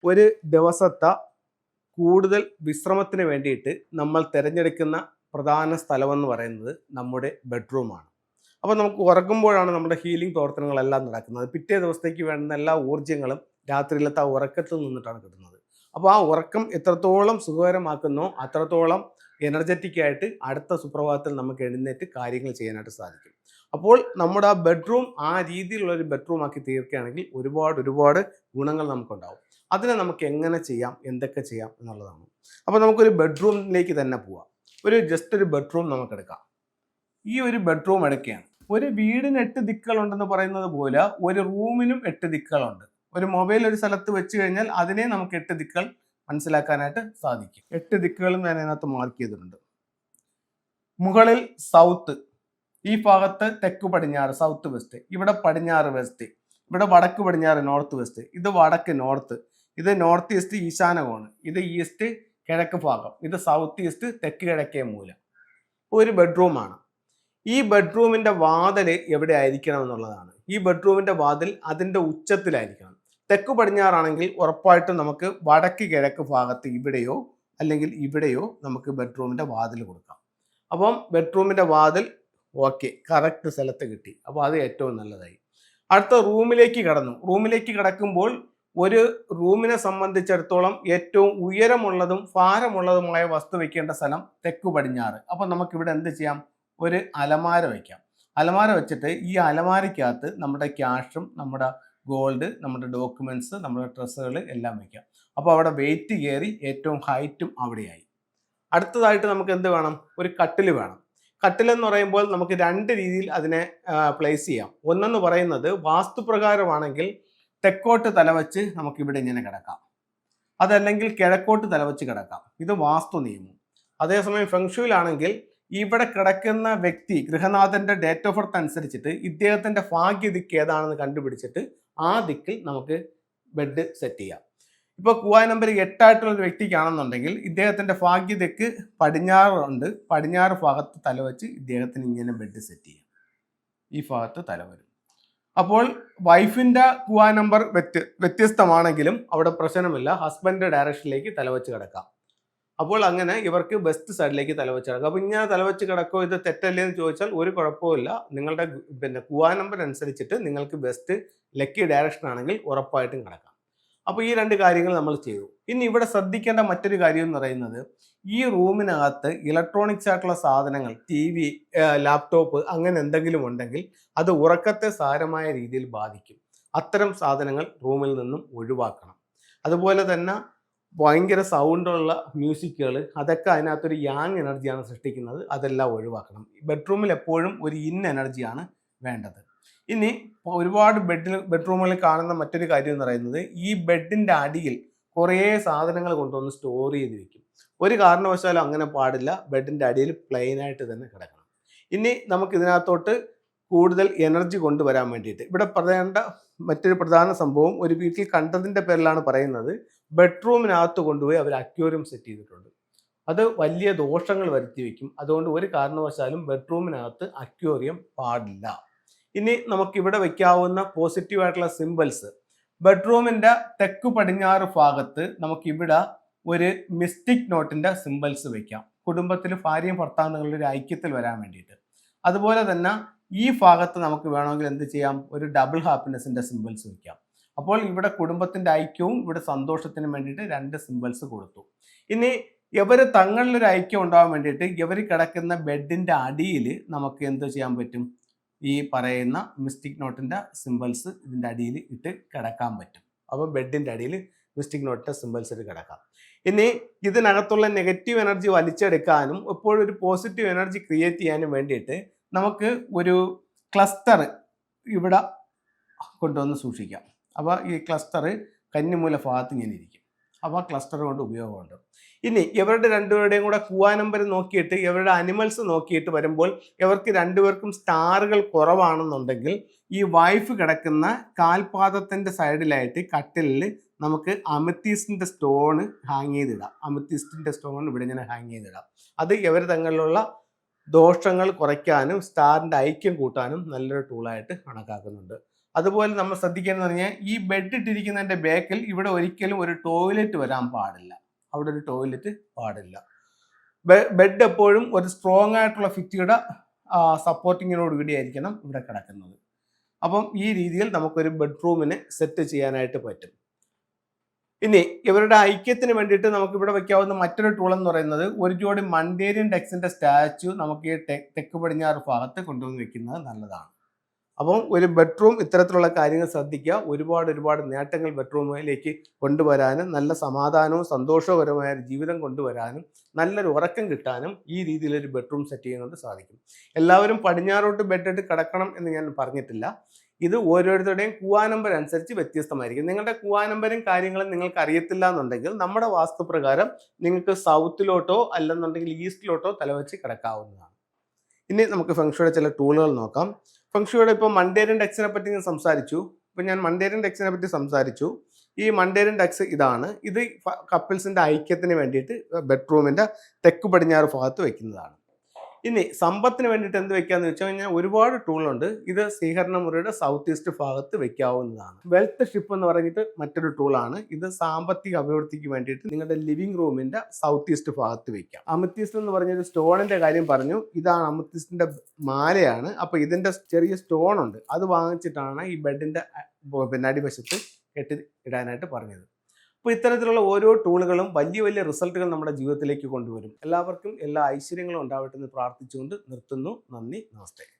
ഒരു ദിവസത്തെ കൂടുതൽ വിശ്രമത്തിന് വേണ്ടിയിട്ട് നമ്മൾ തിരഞ്ഞെടുക്കുന്ന പ്രധാന സ്ഥലമെന്ന് പറയുന്നത് നമ്മുടെ ബെഡ്റൂമാണ്. അപ്പോൾ നമുക്ക് ഉറങ്ങുമ്പോഴാണ് നമ്മുടെ ഹീലിംഗ് പ്രവർത്തനങ്ങളെല്ലാം നടക്കുന്നത്. പിറ്റേ ദിവസത്തേക്ക് വേണ്ടുന്ന എല്ലാ ഊർജ്ജങ്ങളും രാത്രിയിലത്തെ ആ ഉറക്കത്തിൽ നിന്നിട്ടാണ് കിട്ടുന്നത്. അപ്പോൾ ആ ഉറക്കം എത്രത്തോളം സുഖകരമാക്കുന്നോ അത്രത്തോളം എനർജറ്റിക് ആയിട്ട് അടുത്ത സുപ്രഭാതത്തിൽ നമുക്ക് എഴുന്നേറ്റ് കാര്യങ്ങൾ ചെയ്യാനായിട്ട് സാധിക്കും. അപ്പോൾ നമ്മുടെ ആ ബെഡ്റൂം ആ രീതിയിലുള്ളൊരു ബെഡ്റൂം ആക്കി തീർക്കുകയാണെങ്കിൽ ഒരുപാട് ഗുണങ്ങൾ നമുക്കുണ്ടാവും. അതിനെ നമുക്ക് എങ്ങനെ ചെയ്യാം, എന്തൊക്കെ ചെയ്യാം എന്നുള്ളതാണ്. അപ്പോൾ നമുക്കൊരു ബെഡ്റൂമിലേക്ക് തന്നെ പോവാം. ജസ്റ്റ് ഒരു ബെഡ്റൂം നമുക്കെടുക്കാം. ഈ ഒരു ബെഡ്റൂം എടുക്കുകയാണ്. ഒരു വീടിന് 8 ദിക്കുകളുണ്ടെന്ന് പറയുന്നത് പോലെ ഒരു റൂമിനും 8 ദിക്കുകളുണ്ട്. ഒരു മൊബൈൽ ഒരു സ്ഥലത്ത് വെച്ച് കഴിഞ്ഞാൽ അതിനെ നമുക്ക് 8 ദിക്കുകൾ മനസ്സിലാക്കാനായിട്ട് സാധിക്കും. 8 ദിക്കുകളും ഞാൻ അതിനകത്ത് മാർക്ക് ചെയ്തിട്ടുണ്ട്. മുകളിൽ സൗത്ത്, ഈ ഭാഗത്ത് തെക്ക് പടിഞ്ഞാറ് സൗത്ത് വെസ്റ്റ്, ഇവിടെ പടിഞ്ഞാറ് വെസ്റ്റ്, ഇവിടെ വടക്ക് പടിഞ്ഞാറ് നോർത്ത് വെസ്റ്റ്, ഇത് വടക്ക് നോർത്ത്, ഇത് നോർത്ത് ഈസ്റ്റ് ഈശാന കോണ്, ഇത് ഈസ്റ്റ് കിഴക്ക് ഭാഗം, ഇത് സൗത്ത് ഈസ്റ്റ് തെക്ക് കിഴക്കേ മൂല. ഒരു ബെഡ്റൂമാണ്. ഈ ബെഡ്റൂമിന്റെ വാതിൽ എവിടെ ആയിരിക്കണം എന്നുള്ളതാണ്. ഈ ബെഡ്റൂമിന്റെ വാതിൽ അതിന്റെ ഉച്ചത്തിലായിരിക്കണം. തെക്ക് പടിഞ്ഞാറാണെങ്കിൽ ഉറപ്പായിട്ടും നമുക്ക് വടക്ക് കിഴക്ക് ഭാഗത്ത് ഇവിടെയോ അല്ലെങ്കിൽ ഇവിടെയോ നമുക്ക് ബെഡ്റൂമിന്റെ വാതിൽ കൊടുക്കാം. അപ്പം ബെഡ്റൂമിന്റെ വാതിൽ ഓക്കെ, കറക്റ്റ് സ്ഥലത്ത് കിട്ടി. അപ്പോൾ അത് ഏറ്റവും നല്ലതായി. അടുത്ത റൂമിലേക്ക് കടന്നു. റൂമിലേക്ക് കടക്കുമ്പോൾ ഒരു റൂമിനെ സംബന്ധിച്ചിടത്തോളം ഏറ്റവും ഉയരമുള്ളതും ഭാരമുള്ളതുമായ വസ്തു വെക്കേണ്ട സ്ഥലം തെക്ക് പടിഞ്ഞാറ്. അപ്പോൾ നമുക്കിവിടെ എന്ത് ചെയ്യാം, ഒരു അലമാര വയ്ക്കാം. അലമാര വെച്ചിട്ട് ഈ അലമാരയ്ക്കകത്ത് നമ്മുടെ ക്യാഷും നമ്മുടെ ഗോൾഡ്, നമ്മുടെ ഡോക്യുമെന്റ്സ്, നമ്മുടെ ഡ്രസ്സുകൾ എല്ലാം വയ്ക്കാം. അപ്പോൾ അവിടെ വെയിറ്റ് കയറി ഏറ്റവും ഹൈറ്റും അവിടെയായി. അടുത്തതായിട്ട് നമുക്ക് എന്ത് വേണം, ഒരു കട്ടിൽ വേണം. കട്ടിലെന്ന് പറയുമ്പോൾ നമുക്ക് 2 രീതിയിൽ അതിനെ പ്ലേസ് ചെയ്യാം. ഒന്നെന്ന് പറയുന്നത് വാസ്തുപ്രകാരമാണെങ്കിൽ തെക്കോട്ട് തലവച്ച് നമുക്ക് ഇവിടെ ഇങ്ങനെ കിടക്കാം, അതല്ലെങ്കിൽ കിഴക്കോട്ട് തലവച്ച് കിടക്കാം. ഇത് വാസ്തു നിയമം. അതേസമയം ഫെങ്ഷുയിലാണെങ്കിൽ ഇവിടെ കിടക്കുന്ന വ്യക്തി ഗൃഹനാഥന്റെ ഡേറ്റ് ഓഫ് ബർത്ത് അനുസരിച്ചിട്ട് ഇദ്ദേഹത്തിന്റെ ഭാഗ്യ ദിക്ക് ഏതാണെന്ന് കണ്ടുപിടിച്ചിട്ട് ആ ദിക്കിൽ നമുക്ക് ബെഡ് സെറ്റ് ചെയ്യാം. ഇപ്പോൾ കുവായ നമ്പർ 8 ആയിട്ടുള്ള ഒരു വ്യക്തിക്കാണെന്നുണ്ടെങ്കിൽ ഇദ്ദേഹത്തിന്റെ ഭാഗ്യ ദിക്ക് പടിഞ്ഞാറുണ്ട്. പടിഞ്ഞാറ് ഭാഗത്ത് തലവച്ച് ഇദ്ദേഹത്തിന് ഇങ്ങനെ ബെഡ് സെറ്റ് ചെയ്യാം. ഈ ഭാഗത്ത് തല വരും. അപ്പോൾ വൈഫിന്റെ കുവായ നമ്പർ വ്യത്യസ്തമാണെങ്കിലും അവിടെ പ്രശ്നമില്ല. ഹസ്ബൻഡിന്റെ ഡയറക്ഷനിലേക്ക് തലവച്ച് കിടക്കാം. അപ്പോൾ അങ്ങനെ ഇവർക്ക് ബെസ്റ്റ് സൈഡിലേക്ക് തലവച്ച് കിടക്കാം. അപ്പോൾ ഇങ്ങനെ തലവച്ച് കിടക്കോ, ഇത് തെറ്റല്ലേ എന്ന് ചോദിച്ചാൽ ഒരു കുഴപ്പമില്ല. നിങ്ങളുടെ കുവായ നമ്പർ അനുസരിച്ചിട്ട് നിങ്ങൾക്ക് ബെസ്റ്റ് ലക്കി ഡയറക്ഷൻ ആണെങ്കിൽ ഉറപ്പായിട്ടും കിടക്കാം. അപ്പോൾ ഈ 2 കാര്യങ്ങൾ നമ്മൾ ചെയ്തു. ഇനി ഇവിടെ ശ്രദ്ധിക്കേണ്ട മറ്റൊരു കാര്യം എന്ന് പറയുന്നത്, ഈ റൂമിനകത്ത് ഇലക്ട്രോണിക്സ് ആയിട്ടുള്ള സാധനങ്ങൾ, TV, ലാപ്ടോപ്പ് അങ്ങനെ എന്തെങ്കിലും ഉണ്ടെങ്കിൽ അത് ഉറക്കത്തെ സാരമായ രീതിയിൽ ബാധിക്കും. അത്തരം സാധനങ്ങൾ റൂമിൽ നിന്നും ഒഴിവാക്കണം. അതുപോലെ തന്നെ ഭയങ്കര സൗണ്ടുള്ള മ്യൂസിക്കുകൾ, അതൊക്കെ അതിനകത്തൊരു യാങ് എനർജിയാണ് സൃഷ്ടിക്കുന്നത്. അതെല്ലാം ഒഴിവാക്കണം. ബെഡ്റൂമിൽ എപ്പോഴും ഒരു എനർജിയാണ് വേണ്ടത്. ഇനി ഒരുപാട് ബെഡ്റൂമുകളിൽ കാണുന്ന മറ്റൊരു കാര്യം എന്ന് പറയുന്നത്, ഈ ബെഡിന്റെ അടിയിൽ കുറേ സാധനങ്ങൾ കൊണ്ടുവന്ന് സ്റ്റോർ ചെയ്ത് വെക്കും. ഒരു കാരണവശാലും അങ്ങനെ പാടില്ല. ബെഡിന്റെ അടിയിൽ പ്ലെയിൻ ആയിട്ട് തന്നെ കിടക്കണം. ഇനി നമുക്ക് ഇതിനകത്തോട്ട് കൂടുതൽ എനർജി കൊണ്ടുവരാൻ വേണ്ടിയിട്ട് ഇവിടെ പറയേണ്ട മറ്റൊരു പ്രധാന സംഭവം, ഒരു വീട്ടിൽ കണ്ടതിന്റെ പേരിലാണ് പറയുന്നത്, ബെഡ്റൂമിനകത്ത് കൊണ്ടുപോയി അവർ അക്വേറിയം സെറ്റ് ചെയ്തിട്ടുണ്ട്. അത് വലിയ ദോഷങ്ങൾ വരുത്തി വയ്ക്കും. അതുകൊണ്ട് ഒരു കാരണവശാലും ബെഡ്റൂമിനകത്ത് അക്വേറിയം പാടില്ല. ഇനി നമുക്കിവിടെ വയ്ക്കാവുന്ന പോസിറ്റീവായിട്ടുള്ള സിമ്പിൾസ്, ബെഡ്റൂമിന്റെ തെക്ക് പടിഞ്ഞാറ് ഭാഗത്ത് നമുക്കിവിടെ ഒരു മിസ്റ്റിക് നോട്ടിന്റെ സിമ്പിൾസ് വയ്ക്കാം. കുടുംബത്തിൽ ഭാര്യയും ഭർത്താവും തങ്ങളുടെ ഒരു ഐക്യത്തിൽ വരാൻ വേണ്ടിയിട്ട്. അതുപോലെ തന്നെ ഈ ഭാഗത്ത് നമുക്ക് വേണമെങ്കിൽ എന്ത് ചെയ്യാം, ഒരു ഡബിൾ ഹാപ്പിനെസിന്റെ സിമ്പിൾസ് വയ്ക്കാം. അപ്പോൾ ഇവിടെ കുടുംബത്തിന്റെ ഐക്യവും ഇവിടെ സന്തോഷത്തിനും വേണ്ടിയിട്ട് 2 സിമ്പിൾസ് കൊടുത്തു. ഇനി ഇവർ തങ്ങളിലൊരു ഐക്യം ഉണ്ടാകാൻ വേണ്ടിയിട്ട് ഇവർ കിടക്കുന്ന ബെഡിന്റെ അടിയിൽ നമുക്ക് എന്ത് ചെയ്യാൻ പറ്റും, ഈ പറയുന്ന മിസ്റ്റിക് നോട്ടിന്റെ സിമ്പിൾസ് ഇതിന്റെ അടിയിൽ ഇട്ട് കിടക്കാൻ പറ്റും. അപ്പോൾ ബെഡിന്റെ അടിയിൽ മിസ്റ്റിക് നോട്ടിന്റെ സിമ്പിൾസ് ഇട്ട് കിടക്കാം. ഇനി ഇതിനകത്തുള്ള നെഗറ്റീവ് എനർജി വലിച്ചെടുക്കാനും എപ്പോഴും ഒരു പോസിറ്റീവ് എനർജി ക്രിയേറ്റ് ചെയ്യാനും വേണ്ടിയിട്ട് നമുക്ക് ഒരു ക്ലസ്റ്റർ ഇവിടെ കൊണ്ടുവന്ന് സൂക്ഷിക്കാം. അപ്പോൾ ഈ ക്ലസ്റ്റർ കന്നിമൂല ഭാഗത്ത് ഇങ്ങനെ ഇരിക്കും. അപ്പോൾ ക്ലസ്റ്റർ കൊണ്ട് ഉപയോഗമുണ്ട്. ഇനി ഇവരുടെ 2 പേരുടെയും കൂടെ കുവായ നമ്പർ നോക്കിയിട്ട് ഇവരുടെ അനിമൽസ് നോക്കിയിട്ട് വരുമ്പോൾ ഇവർക്ക് 2 പേർക്കും സ്റ്റാറുകൾ കുറവാണെന്നുണ്ടെങ്കിൽ ഈ വൈഫ് കിടക്കുന്ന കാൽപാദത്തിന്റെ സൈഡിലായിട്ട് കട്ടിലിൽ നമുക്ക് അമത്തിസ്റ്റിന്റെ സ്റ്റോൺ ഹാങ് ചെയ്തിടാം. അമത്തിസ്റ്റിന്റെ സ്റ്റോൺ ഇവിടെ ഇങ്ങനെ ഹാങ് ചെയ്തിടാം. അത് ഇവർ തങ്ങളിലുള്ള ദോഷങ്ങൾ കുറയ്ക്കാനും സ്റ്റാറിന്റെ ഐക്യം കൂട്ടാനും നല്ലൊരു ടൂളായിട്ട് കണക്കാക്കുന്നുണ്ട്. അതുപോലെ നമ്മൾ ശ്രദ്ധിക്കേണ്ടതെന്ന് പറഞ്ഞാൽ ഈ ബെഡ് ഇട്ടിരിക്കുന്നതിൻ്റെ ബാക്കിൽ ഇവിടെ ഒരിക്കലും ഒരു ടോയ്ലറ്റ് വരാൻ പാടില്ല. അവിടെ ഒരു ടോയ്ലറ്റ് പാടില്ല. ബെഡ് എപ്പോഴും ഒരു സ്ട്രോങ് ആയിട്ടുള്ള ഭിത്തിയുടെ സപ്പോർട്ടിങ്ങിനോട് കൂടിയായിരിക്കണം ഇവിടെ കിടക്കുന്നത്. അപ്പം ഈ രീതിയിൽ നമുക്കൊരു ബെഡ്റൂമിനെ സെറ്റ് ചെയ്യാനായിട്ട് പറ്റും. ഇനി ഇവരുടെ ഐക്യത്തിന് വേണ്ടിയിട്ട് നമുക്ക് ഇവിടെ വെക്കാവുന്ന മറ്റൊരു ടൂൾ എന്ന് പറയുന്നത് ഒരു ജോഡി മണ്ടേരിയൻ ഡക്സിന്റെ സ്റ്റാച്ചു നമുക്ക് ഈ തെക്ക് പടിഞ്ഞാറ് ഭാഗത്ത് കൊണ്ടുവന്ന് വെക്കുന്നത് നല്ലതാണ്. അപ്പം ഒരു ബെഡ്റൂം ഇത്തരത്തിലുള്ള കാര്യങ്ങൾ ശ്രദ്ധിക്കുക. ഒരുപാട് നേട്ടങ്ങൾ ബെഡ്റൂമിലേക്ക് കൊണ്ടുവരാനും നല്ല സമാധാനവും സന്തോഷകരമായ ജീവിതം കൊണ്ടുവരാനും നല്ലൊരു ഉറക്കം കിട്ടാനും ഈ രീതിയിലൊരു ബെഡ്റൂം സെറ്റ് ചെയ്യുന്നത് സാധിക്കും. എല്ലാവരും പടിഞ്ഞാറോട്ട് ബെഡിട്ട് കിടക്കണം എന്ന് ഞാൻ പറഞ്ഞിട്ടില്ല. ഇത് ഓരോരുത്തരുടെയും കുവാ നമ്പർ അനുസരിച്ച് വ്യത്യസ്തമായിരിക്കും. നിങ്ങളുടെ കുവാ നമ്പരും കാര്യങ്ങളും നിങ്ങൾക്ക് അറിയത്തില്ല എന്നുണ്ടെങ്കിൽ നമ്മുടെ വാസ്തുപ്രകാരം നിങ്ങൾക്ക് സൗത്തിലോട്ടോ അല്ലെന്നുണ്ടെങ്കിൽ ഈസ്റ്റിലോട്ടോ തലവെച്ച് കിടക്കാവുന്നതാണ്. ഇനി നമുക്ക് ഫെങ്ഷുയുടെ ചില ടൂളുകൾ നോക്കാം. ഫെങ്ഷുയുടെ ഇപ്പോൾ മണ്ടേരിയൻ ഡക്സിനെ പറ്റി ഞാൻ സംസാരിച്ചു. ഇപ്പം ഞാൻ മണ്ടേരിയൻ ഡക്സിനെ പറ്റി സംസാരിച്ചു. ഈ മണ്ടേരിയൻ ഡക്സ് ഇതാണ്. ഇത് കപ്പിൾസിൻ്റെ ഐക്യത്തിന് വേണ്ടിയിട്ട് ബെഡ്റൂമിൻ്റെ തെക്ക് പടിഞ്ഞാറ് ഭാഗത്ത് വെക്കുന്നതാണ്. ഇനി സമ്പത്തിന് വേണ്ടിയിട്ട് എന്ത് വെക്കാന്ന് വെച്ച് കഴിഞ്ഞാൽ ഒരുപാട് ടൂളുണ്ട്. ഇത് സ്വീകരണ മുറിയുടെ സൗത്ത് ഈസ്റ്റ് ഭാഗത്ത് വെക്കാവുന്നതാണ്. വെൽത്ത് ഷിപ്പ് എന്ന് പറഞ്ഞിട്ട് മറ്റൊരു ടൂളാണ്. ഇത് സാമ്പത്തിക അഭിവൃദ്ധിക്ക് വേണ്ടിയിട്ട് നിങ്ങളുടെ ലിവിംഗ് റൂമിന്റെ സൗത്ത് ഈസ്റ്റ് ഭാഗത്ത് വെക്കാം. അമത്തിസ്റ്റ് എന്ന് പറഞ്ഞൊരു സ്റ്റോണിന്റെ കാര്യം പറഞ്ഞു. ഇതാണ് അമത്തിസ്റ്റിന്റെ മാലയാണ്. അപ്പൊ ഇതിന്റെ ചെറിയ സ്റ്റോൺ ഉണ്ട്, അത് വാങ്ങിച്ചിട്ടാണ് ഈ ബെഡിന്റെ അടിവശത്ത് കെട്ടി ഇടാനായിട്ട് പറഞ്ഞത്. അപ്പോൾ ഇത്തരത്തിലുള്ള ഓരോ ടൂളുകളും വലിയ റിസൾട്ടുകൾ നമ്മുടെ ജീവിതത്തിലേക്ക് കൊണ്ടുവരും. എല്ലാവർക്കും എല്ലാ ഐശ്വര്യങ്ങളും ഉണ്ടാവട്ടെ എന്ന് പ്രാർത്ഥിച്ചുകൊണ്ട് നിർത്തുന്നു. നന്ദി, നമസ്തേ.